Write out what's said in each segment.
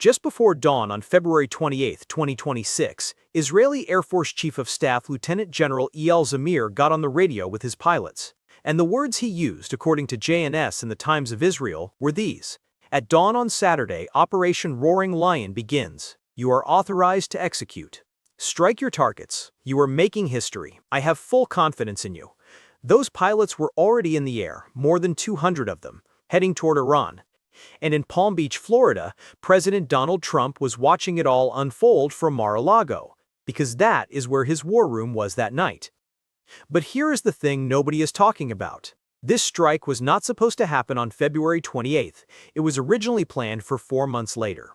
Just before dawn on February 28, 2026, Israeli Air Force Chief of Staff Lieutenant General Eyal Zamir got on the radio with his pilots. And the words he used, according to JNS and the Times of Israel, were these: "At dawn on Saturday, Operation Roaring Lion begins. You are authorized to execute. Strike your targets. You are making history. I have full confidence in you." Those pilots were already in the air, more than 200 of them, heading toward Iran. And in Palm Beach, Florida, President Donald Trump was watching it all unfold from Mar-a-Lago, because that is where his war room was that night. But here is the thing nobody is talking about. This strike was not supposed to happen on February 28th. It was originally planned for 4 months later.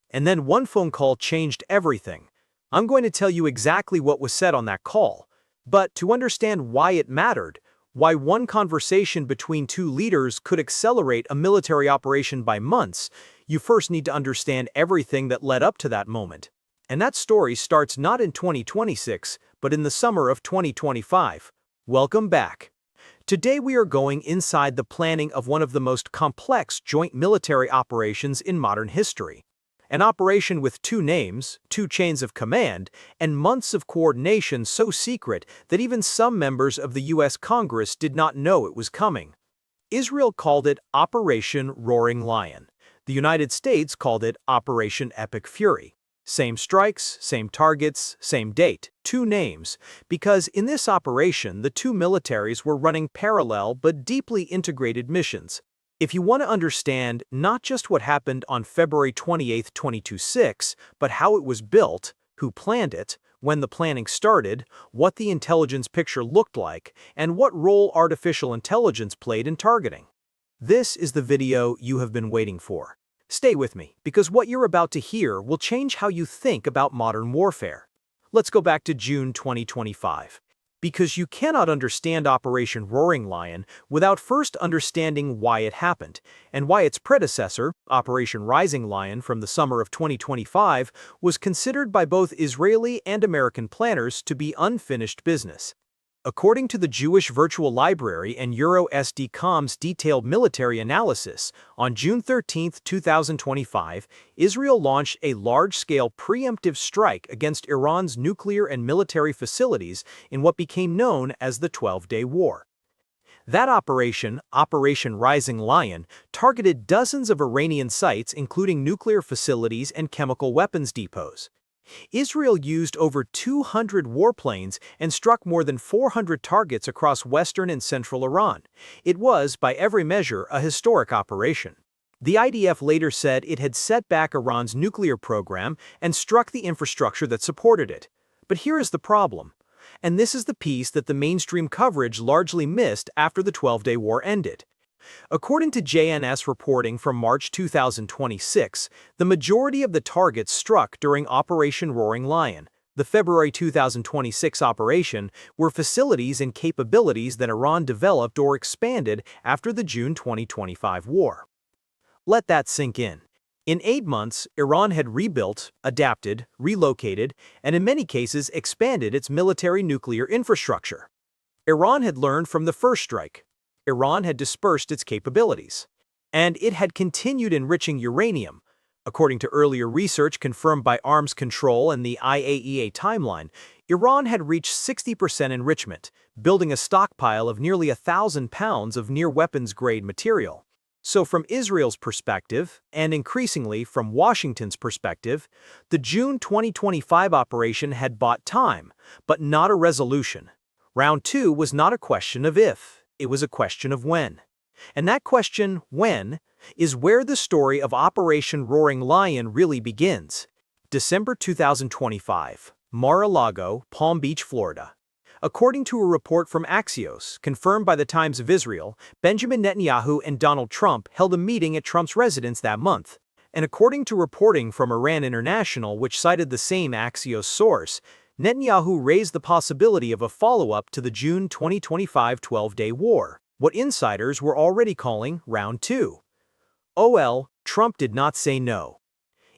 And then one phone call changed everything. I'm going to tell you exactly what was said on that call. But to understand why it mattered, why one conversation between two leaders could accelerate a military operation by months, you first need to understand everything that led up to that moment. And that story starts not in 2026, but in the summer of 2025. Welcome back. Today we are going inside the planning of one of the most complex joint military operations in modern history. An operation with 2 names, 2 chains of command, and months of coordination so secret that even some members of the U.S. Congress did not know it was coming. Israel called it Operation Roaring Lion. The United States called it Operation Epic Fury. Same strikes, same targets, same date, 2 names, because in this operation the 2 militaries were running parallel but deeply integrated missions. If you want to understand not just what happened on February 28, 2026, but how it was built, who planned it, when the planning started, what the intelligence picture looked like, and what role artificial intelligence played in targeting, this is the video you have been waiting for. Stay with me, because what you're about to hear will change how you think about modern warfare. Let's go back to June 2025. Because you cannot understand Operation Roaring Lion without first understanding why it happened, and why its predecessor, Operation Rising Lion from the summer of 2025, was considered by both Israeli and American planners to be unfinished business. According to the Jewish Virtual Library and EuroSDCom's detailed military analysis, on June 13, 2025, Israel launched a large-scale preemptive strike against Iran's nuclear and military facilities in what became known as the 12-Day War. That operation, Operation Rising Lion, targeted dozens of Iranian sites including nuclear facilities and chemical weapons depots. Israel used over 200 warplanes and struck more than 400 targets across western and central Iran. It was, by every measure, a historic operation. The IDF later said it had set back Iran's nuclear program and struck the infrastructure that supported it. But here is the problem. And this is the piece that the mainstream coverage largely missed after the 12-Day War ended. According to JNS reporting from March 2026, the majority of the targets struck during Operation Roaring Lion, the February 2026 operation, were facilities and capabilities that Iran developed or expanded after the June 2025 war. Let that sink in. In 8 months, Iran had rebuilt, adapted, relocated, and in many cases expanded its military nuclear infrastructure. Iran had learned from the first strike. Iran had dispersed its capabilities. And it had continued enriching uranium. According to earlier research confirmed by Arms Control and the IAEA timeline, Iran had reached 60% enrichment, building a stockpile of nearly 1,000 pounds of near-weapons-grade material. So from Israel's perspective, and increasingly from Washington's perspective, the June 2025 operation had bought time, but not a resolution. Round 2 was not a question of if. It was a question of when. And that question, when, is where the story of Operation Roaring Lion really begins. December 2025, Mar-a-Lago, Palm Beach, Florida. According to a report from Axios, confirmed by the Times of Israel, Benjamin Netanyahu and Donald Trump held a meeting at Trump's residence that month. And according to reporting from Iran International, which cited the same Axios source, Netanyahu raised the possibility of a follow-up to the June 2025 12-Day War, what insiders were already calling Round 2. Trump did not say no.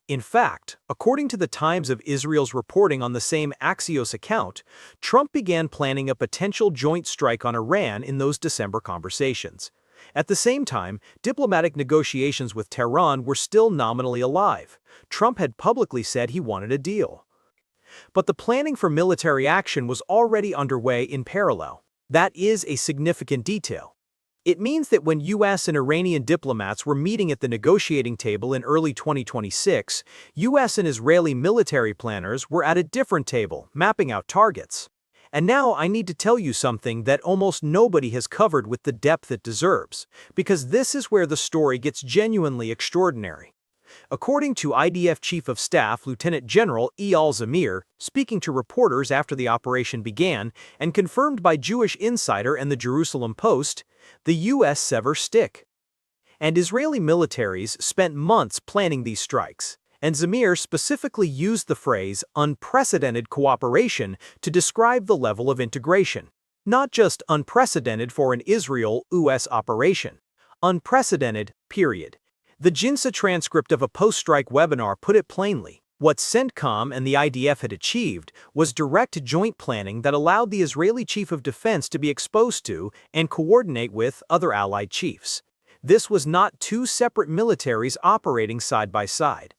In fact, according to the Times of Israel's reporting on the same Axios account, Trump began planning a potential joint strike on Iran in those December conversations. At the same time, diplomatic negotiations with Tehran were still nominally alive. Trump had publicly said he wanted a deal. But the planning for military action was already underway in parallel. That is a significant detail. It means that when U.S. and Iranian diplomats were meeting at the negotiating table in early 2026, U.S. and Israeli military planners were at a different table, mapping out targets. And now I need to tell you something that almost nobody has covered with the depth it deserves, because this is where the story gets genuinely extraordinary. According to IDF Chief of Staff Lieutenant General Eyal Zamir, speaking to reporters after the operation began, and confirmed by Jewish Insider and the Jerusalem Post, the U.S. sever stick. And Israeli militaries spent months planning these strikes, and Zamir specifically used the phrase unprecedented cooperation to describe the level of integration. Not just unprecedented for an Israel-US operation. Unprecedented, period. The JINSA transcript of a post-strike webinar put it plainly. What CENTCOM and the IDF had achieved was direct joint planning that allowed the Israeli Chief of Defense to be exposed to and coordinate with other allied chiefs. This was not two separate militaries operating side by side.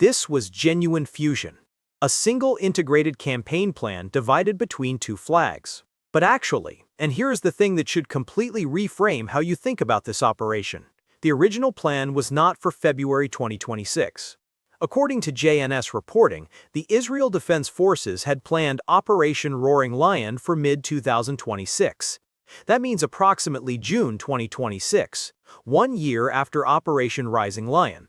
This was genuine fusion. A single integrated campaign plan divided between two flags. But actually, and here's the thing that should completely reframe how you think about this operation. The original plan was not for February 2026. According to JNS reporting, the Israel Defense Forces had planned Operation Roaring Lion for mid-2026. That means approximately June 2026, 1 year after Operation Rising Lion.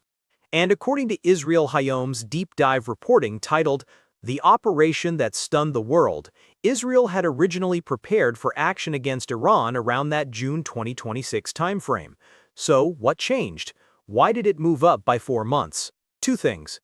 And according to Israel Hayom's deep dive reporting titled The Operation That Stunned the World, Israel had originally prepared for action against Iran around that June 2026 timeframe. So, what changed? Why did it move up by 4 months? Two things.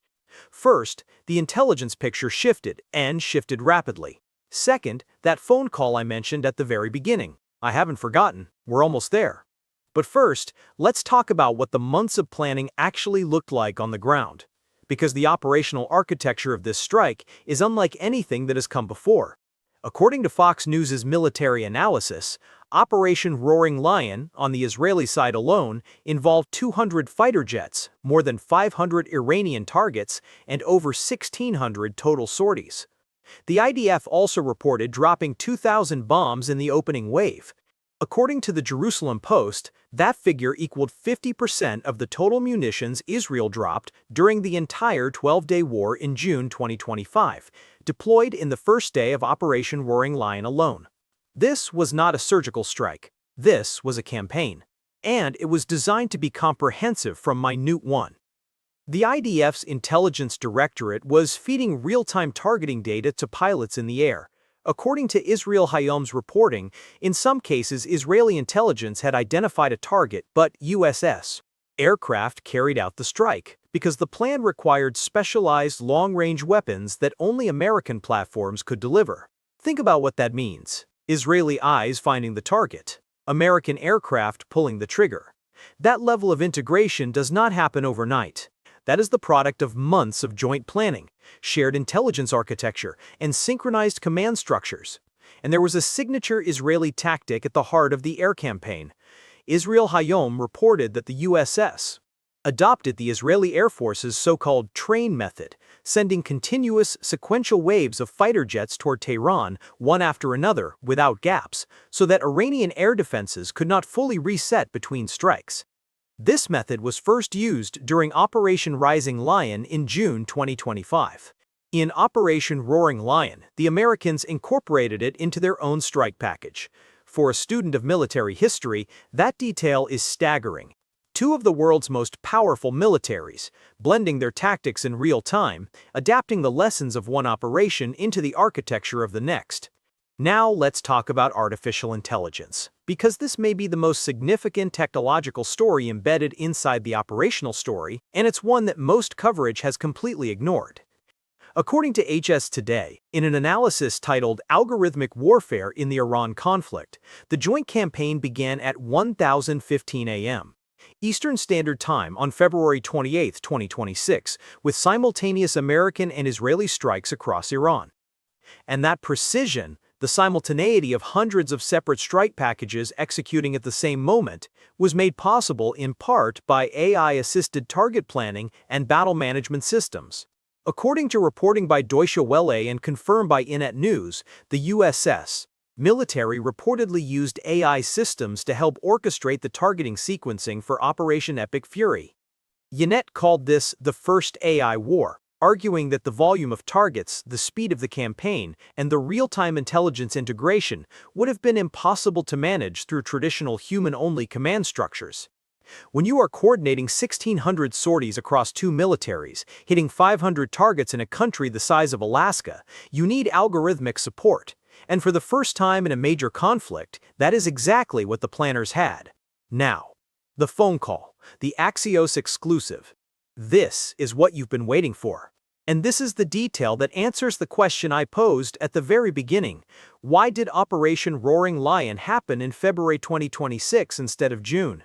First, the intelligence picture shifted, and shifted rapidly. Second, that phone call I mentioned at the very beginning. I haven't forgotten. We're almost there. But first, let's talk about what the months of planning actually looked like on the ground. Because the operational architecture of this strike is unlike anything that has come before. According to Fox News' military analysis, Operation Roaring Lion, on the Israeli side alone, involved 200 fighter jets, more than 500 Iranian targets, and over 1,600 total sorties. The IDF also reported dropping 2,000 bombs in the opening wave. According to the Jerusalem Post, that figure equaled 50% of the total munitions Israel dropped during the entire 12-day war in June 2025, deployed in the first day of Operation Roaring Lion alone. This was not a surgical strike. This was a campaign. And it was designed to be comprehensive from minute one. The IDF's intelligence directorate was feeding real-time targeting data to pilots in the air. According to Israel Hayom's reporting, in some cases Israeli intelligence had identified a target, but USS aircraft carried out the strike, because the plan required specialized long-range weapons that only American platforms could deliver. Think about what that means. Israeli eyes finding the target, American aircraft pulling the trigger. That level of integration does not happen overnight. That is the product of months of joint planning, shared intelligence architecture, and synchronized command structures. And there was a signature Israeli tactic at the heart of the air campaign. Israel Hayom reported that the USS adopted the Israeli Air Force's so-called train method, sending continuous, sequential waves of fighter jets toward Tehran, one after another, without gaps, so that Iranian air defenses could not fully reset between strikes. This method was first used during Operation Rising Lion in June 2025. In Operation Roaring Lion, the Americans incorporated it into their own strike package. For a student of military history, that detail is staggering. Two of the world's most powerful militaries, blending their tactics in real time, adapting the lessons of one operation into the architecture of the next. Now let's talk about artificial intelligence, because this may be the most significant technological story embedded inside the operational story, and it's one that most coverage has completely ignored. According to HS Today, in an analysis titled Algorithmic Warfare in the Iran Conflict, the joint campaign began at 10:15 a.m. Eastern Standard Time on February 28, 2026, with simultaneous American and Israeli strikes across Iran. And that precision, The simultaneity of hundreds of separate strike packages executing at the same moment was made possible in part by AI-assisted target planning and battle management systems. According to reporting by Deutsche Welle and confirmed by Inet News, the USS military reportedly used AI systems to help orchestrate the targeting sequencing for Operation Epic Fury. Inet called this the first AI war, arguing that the volume of targets, the speed of the campaign, and the real-time intelligence integration would have been impossible to manage through traditional human-only command structures. When you are coordinating 1,600 sorties across two militaries, hitting 500 targets in a country the size of Alaska, you need algorithmic support. And for the first time in a major conflict, that is exactly what the planners had. Now, the phone call, the Axios exclusive. This is what you've been waiting for. And this is the detail that answers the question I posed at the very beginning. Why did Operation Roaring Lion happen in February 2026 instead of June?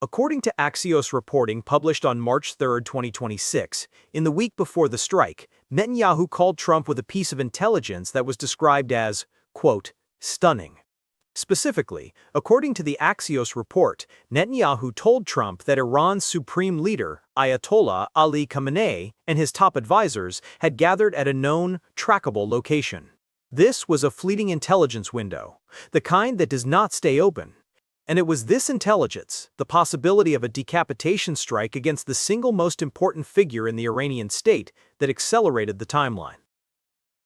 According to Axios reporting published on March 3, 2026, in the week before the strike, Netanyahu called Trump with a piece of intelligence that was described as, quote, stunning. Specifically, according to the Axios report, Netanyahu told Trump that Iran's supreme leader, Ayatollah Ali Khamenei, and his top advisors had gathered at a known, trackable location. This was a fleeting intelligence window, the kind that does not stay open. And it was this intelligence, the possibility of a decapitation strike against the single most important figure in the Iranian state, that accelerated the timeline.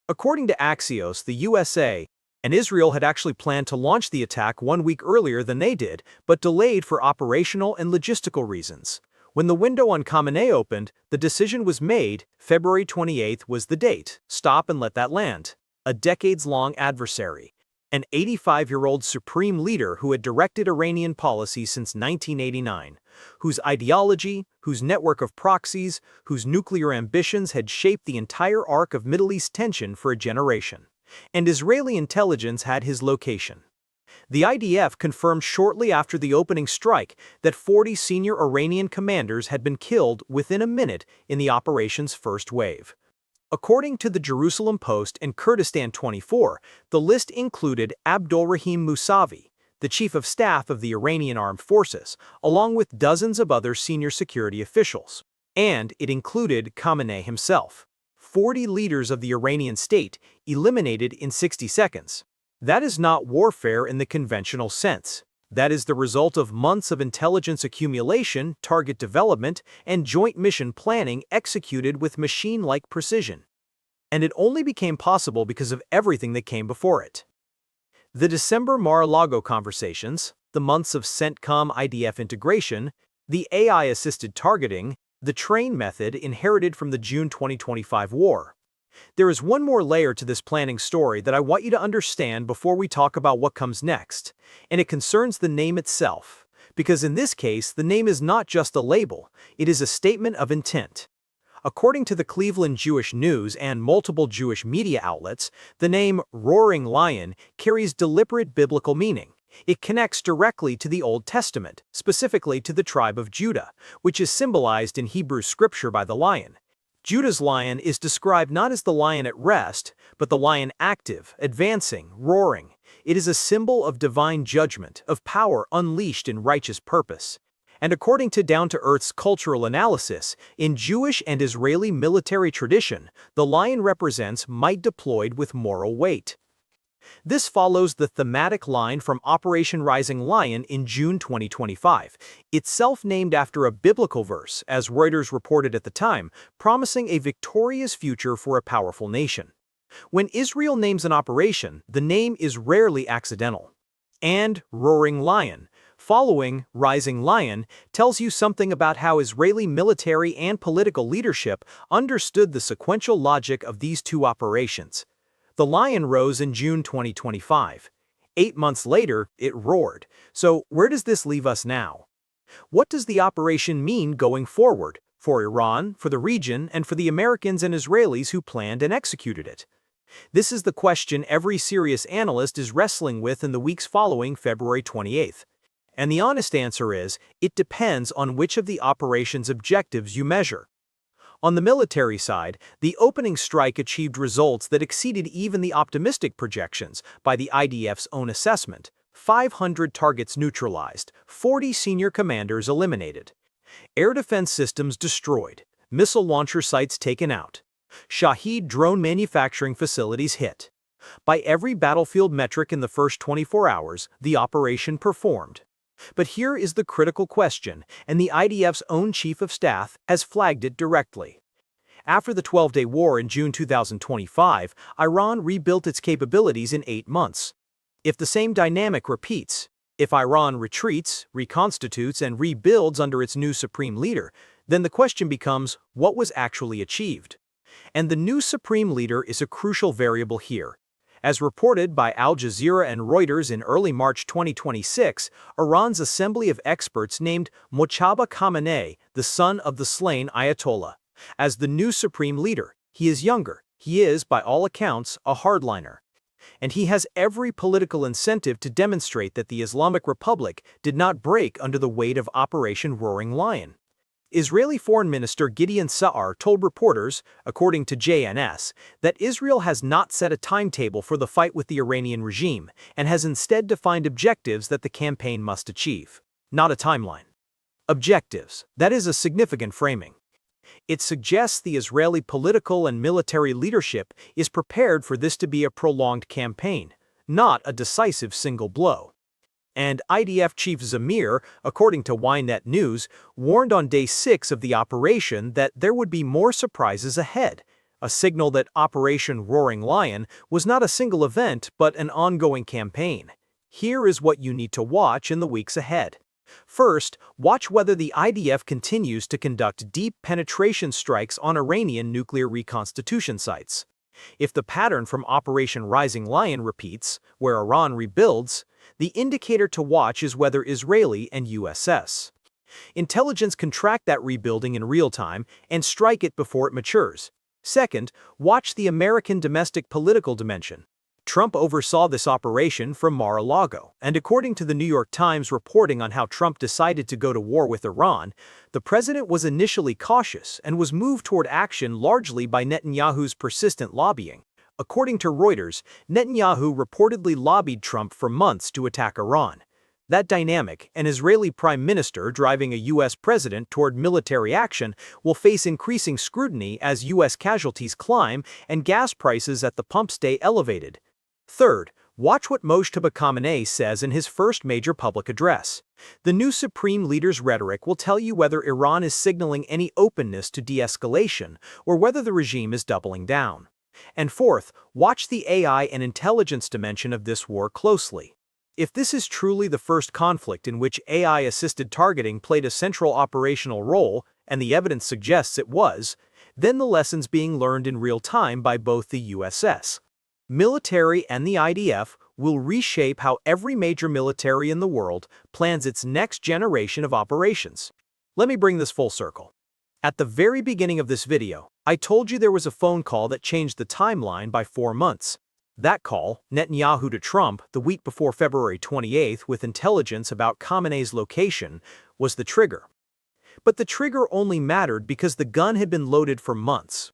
According to Axios, the USA and Israel had actually planned to launch the attack 1 week earlier than they did, but delayed for operational and logistical reasons. When the window on Khamenei opened, the decision was made. February 28 was the date. Stop and let that land. A decades-long adversary. An 85-year-old supreme leader who had directed Iranian policy since 1989, whose ideology, whose network of proxies, whose nuclear ambitions had shaped the entire arc of Middle East tension for a generation. And Israeli intelligence had his location. The IDF confirmed shortly after the opening strike that 40 senior Iranian commanders had been killed within a minute in the operation's first wave. According to the Jerusalem Post and Kurdistan 24, the list included Abdolrahim Mousavi, the chief of staff of the Iranian armed forces, along with dozens of other senior security officials. And it included Khamenei himself. 40 leaders of the Iranian state eliminated in 60 seconds. That is not warfare in the conventional sense. That is the result of months of intelligence accumulation, target development, and joint mission planning executed with machine-like precision. And it only became possible because of everything that came before it. The December Mar-a-Lago conversations, the months of CENTCOM-IDF integration, the AI-assisted targeting, the train method inherited from the June 2025 war. There is one more layer to this planning story that I want you to understand before we talk about what comes next, and it concerns the name itself, because in this case, the name is not just a label, it is a statement of intent. According to the Cleveland Jewish News and multiple Jewish media outlets, the name Roaring Lion carries deliberate biblical meaning. It connects directly to the Old Testament, specifically to the tribe of Judah, which is symbolized in Hebrew scripture by the lion. Judah's lion is described not as the lion at rest, but the lion active, advancing, roaring. It is a symbol of divine judgment, of power unleashed in righteous purpose. And according to Down to Earth's cultural analysis, in Jewish and Israeli military tradition, the lion represents might deployed with moral weight. This follows the thematic line from Operation Rising Lion in June 2025, itself named after a biblical verse, as Reuters reported at the time, promising a victorious future for a powerful nation. When Israel names an operation, the name is rarely accidental. And Roaring Lion, following Rising Lion, tells you something about how Israeli military and political leadership understood the sequential logic of these two operations. The lion rose in June 2025. 8 months later, it roared. So where does this leave us now? What does the operation mean going forward, for Iran, for the region, and for the Americans and Israelis who planned and executed it? This is the question every serious analyst is wrestling with in the weeks following February 28th. And the honest answer is, it depends on which of the operation's objectives you measure. On the military side, the opening strike achieved results that exceeded even the optimistic projections by the IDF's own assessment. 500 targets neutralized, 40 senior commanders eliminated. Air defense systems destroyed, missile launcher sites taken out. Shahed drone manufacturing facilities hit. By every battlefield metric in the first 24 hours, the operation performed. But here is the critical question, and the IDF's own chief of staff has flagged it directly. After the 12-day war in June 2025, Iran rebuilt its capabilities in 8 months. If the same dynamic repeats, if Iran retreats, reconstitutes, and rebuilds under its new supreme leader, then the question becomes, what was actually achieved? And the new supreme leader is a crucial variable here. As reported by Al Jazeera and Reuters in early March 2026, Iran's assembly of experts named Mojtaba Khamenei, the son of the slain Ayatollah, as the new supreme leader. He is younger. He is, by all accounts, a hardliner. And he has every political incentive to demonstrate that the Islamic Republic did not break under the weight of Operation Roaring Lion. Israeli Foreign Minister Gideon Sa'ar told reporters, according to JNS, that Israel has not set a timetable for the fight with the Iranian regime and has instead defined objectives that the campaign must achieve, not a timeline. Objectives. That is a significant framing. It suggests the Israeli political and military leadership is prepared for this to be a prolonged campaign, not a decisive single blow. And IDF Chief Zamir, according to Ynet News, warned on day 6 of the operation that there would be more surprises ahead, a signal that Operation Roaring Lion was not a single event but an ongoing campaign. Here is what you need to watch in the weeks ahead. First, watch whether the IDF continues to conduct deep penetration strikes on Iranian nuclear reconstitution sites. If the pattern from Operation Rising Lion repeats, where Iran rebuilds, the indicator to watch is whether Israeli and USS intelligence can track that rebuilding in real time and strike it before it matures. Second, watch the American domestic political dimension. Trump oversaw this operation from Mar-a-Lago, and according to the New York Times reporting on how Trump decided to go to war with Iran, the president was initially cautious and was moved toward action largely by Netanyahu's persistent lobbying. According to Reuters, Netanyahu reportedly lobbied Trump for months to attack Iran. That dynamic, an Israeli prime minister driving a U.S. president toward military action, will face increasing scrutiny as U.S. casualties climb and gas prices at the pump stay elevated. Third, watch what Mojtaba Khamenei says in his first major public address. The new supreme leader's rhetoric will tell you whether Iran is signaling any openness to de-escalation or whether the regime is doubling down. And fourth, watch the AI and intelligence dimension of this war closely. If this is truly the first conflict in which AI-assisted targeting played a central operational role, and the evidence suggests it was, then the lessons being learned in real time by both the USS military and the IDF will reshape how every major military in the world plans its next generation of operations. Let me bring this full circle. At the very beginning of this video, I told you there was a phone call that changed the timeline by 4 months. That call, Netanyahu to Trump the week before February 28th with intelligence about Khamenei's location, was the trigger. But the trigger only mattered because the gun had been loaded for months.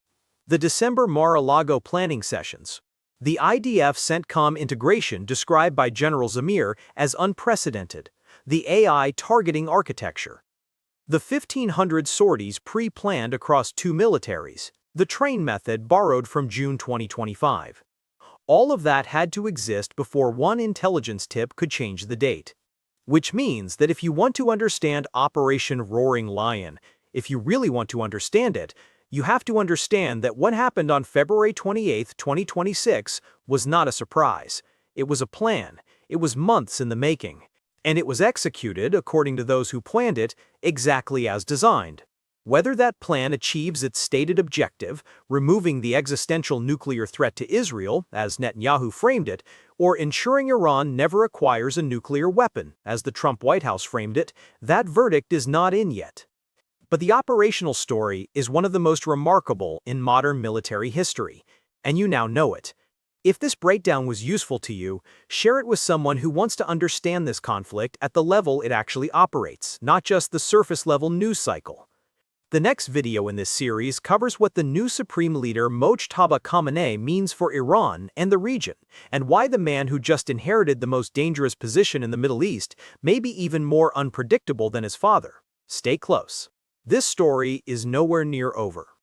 The December Mar-a-Lago planning sessions. The IDF CENTCOM integration described by General Zamir as unprecedented. The AI targeting architecture. The 1,500 sorties pre-planned across 2 militaries. The train method borrowed from June 2025. All of that had to exist before one intelligence tip could change the date. Which means that if you want to understand Operation Roaring Lion, if you really want to understand it, you have to understand that what happened on February 28, 2026 was not a surprise. It was a plan. It was months in the making. And it was executed, according to those who planned it, exactly as designed. Whether that plan achieves its stated objective, removing the existential nuclear threat to Israel, as Netanyahu framed it, or ensuring Iran never acquires a nuclear weapon, as the Trump White House framed it, that verdict is not in yet. But the operational story is one of the most remarkable in modern military history, and you now know it. If this breakdown was useful to you, share it with someone who wants to understand this conflict at the level it actually operates, not just the surface-level news cycle. The next video in this series covers what the new Supreme Leader Mojtaba Khamenei means for Iran and the region, and why the man who just inherited the most dangerous position in the Middle East may be even more unpredictable than his father. Stay close. This story is nowhere near over.